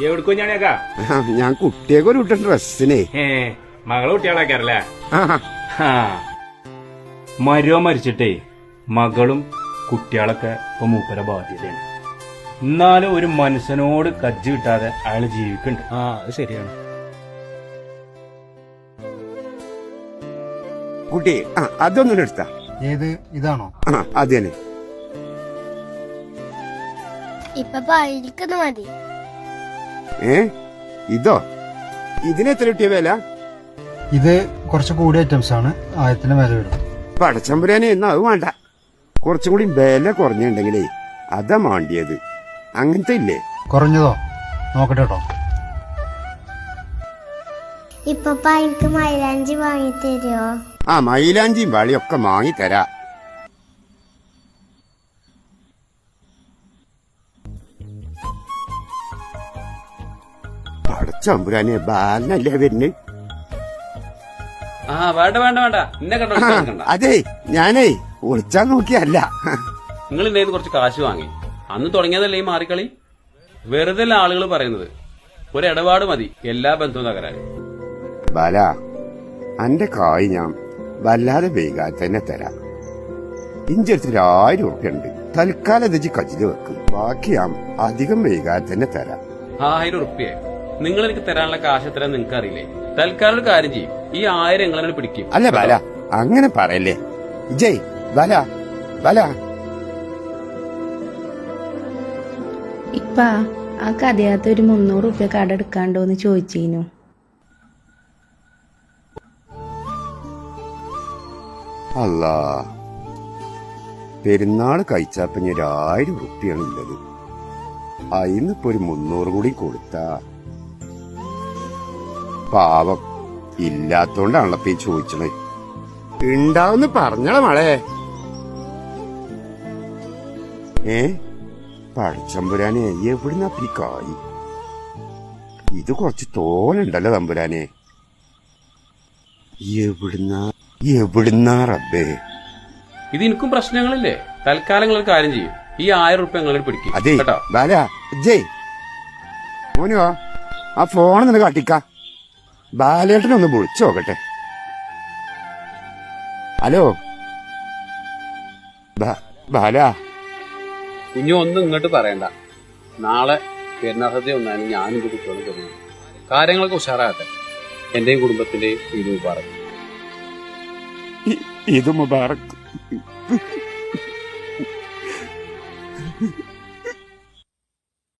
എവിടേക്കോ ഞാനേക്കാ ഞാൻ കുട്ടിയൊക്കെ ഒരു കുട്ടി ഡ്രസ്സിനെ മകളെ കുട്ടികളാക്കാറല്ലേ മരോ മരിച്ചിട്ടേ മകളും കുട്ടികളൊക്കെ ഇപ്പൊ മൂപ്പര ബാധ്യതയാണ്. എന്നാലും ഒരു മനുഷ്യനോട് കജ്ജ് കിട്ടാതെ അയാള് ജീവിക്കണ്ട്. അത് ശരിയാണ്. കുട്ടി അതൊന്നും എടുത്താ. ഏത് ഇതാണോ? അത് തന്നെ. ഇപ്പൊ മതി. ഇതോ? ഇതിനെത്ര കിട്ടിയ വില? ഇത് കുറച്ച് കൂടിയ ഐറ്റംസ് ആണ്. 1000 വില വരും. പടച്ചമ്പുരാനെ എന്നാ അത് വേണ്ട. കുറച്ചും കൂടി വില കുറഞ്ഞുണ്ടെങ്കിലേ അതാ മാണ്ടിയത്. അങ്ങനത്തെ ഇല്ലേ? കുറഞ്ഞതോ? നോക്കട്ടെ കേട്ടോ. ഇപ്പൊ എനിക്ക് മൈലാഞ്ചി വാങ്ങി തരുമോ? മൈലാഞ്ചിയും വാളിയൊക്കെ വാങ്ങിത്തരാ. പടച്ചമ്പുരാനെ ബാലനല്ലേ വരുന്നത്? വേണ്ട വേണ്ട വേണ്ട എന്നെ കണ്ടോ. അതെ ഞാനേ ഒളിച്ചാൻ നോക്കിയല്ല. നിങ്ങൾ എന്റെ കുറച്ച് കാശ് വാങ്ങി അന്ന് തുടങ്ങിയതല്ലേ ഈ മാറിക്കളി. വെറുതെ ആളുകൾ പറയുന്നത്. ഒരു ഇടപാട് മതി എല്ലാ ബന്ധവും തകരാറ്. ബാല അന്റെ കായ് ഞാൻ വല്ലാതെ വൈകാതെ തന്നെ തരാം. ഇഞ്ചെടുത്ത് 1000 ഉറുപ്പ്യ ഉണ്ട്. തൽക്കാലം ഇത് കജില് വെക്കും. ബാക്കി ഞാൻ അധികം വൈകാതെ തന്നെ തരാം. 1000 ഉറുപ്പ്യ നിങ്ങൾ എനിക്ക് തരാനുള്ള കാശ് തരാൻ നിങ്ങൾക്ക് അറിയില്ലേ? തൽക്കാലം ഒരു കാര്യം ചെയ്യും. ഈ 1000 നിങ്ങളെ പിടിക്കും. അല്ല ബാല അങ്ങനെ പറയല്ലേ. ജയ് ബാല ബാല ഇപ്പ ആ കഥയകത്ത് ഒരു 300 ഉറുപ്പ്യ കട എടുക്കാണ്ടോന്ന് ചോദിച്ചീനു. അല്ലാ പെരുന്നാള് കഴിച്ചാപ്പഞ്ഞ 1000 ഉറുപ്പ്യാണ് ഉള്ളത്. അതിന്നിപ്പോ ഒരു 300 കൂടി കൊടുത്താ പാവം. ഇല്ലാത്തോണ്ടാണല്ലോ ഇപ്പൊ ഈ ചോദിച്ചത്. ഉണ്ടാവുന്ന് പറഞ്ഞള മളെ. പഴച്ചമ്പുരാനെ എവിടുന്നാ ഈ കായ്? ഇത് കുറച്ച് തോലുണ്ടല്ലോ തമ്പുരാനെ. എവിടുന്നാ റബ്ബേ? ഇത് എനിക്കും പ്രശ്നങ്ങളില്ലേ? തൽക്കാലം നിങ്ങൾ ഒരു കാര്യം ചെയ്യും. ഈ 1000 ഉറുപ്പ്യ നിങ്ങളെ പിടിക്കും. അതെ കേട്ടോ ബാല ജയ് മോനോ ആ ഫോൺ നിന്ന് കാട്ടിക്ക. ബാലേട്ടനൊന്ന് വിളിച്ചു നോക്കട്ടെ. ഹലോ ബാല. കുഞ്ഞു ഒന്നും ഇങ്ങോട്ട് പറയണ്ട. നാളെ പെരുന്നാൾ സദ്യ ഒന്നാണ് ഞാനും ഇത് കുട്ടികളും തരുന്നത്. കാര്യങ്ങളൊക്കെ ഉഷാറാകട്ടെ. എന്റെയും കുടുംബത്തിന്റെയും ഇത് മുബാറക്. ഇത് മുബാറക്.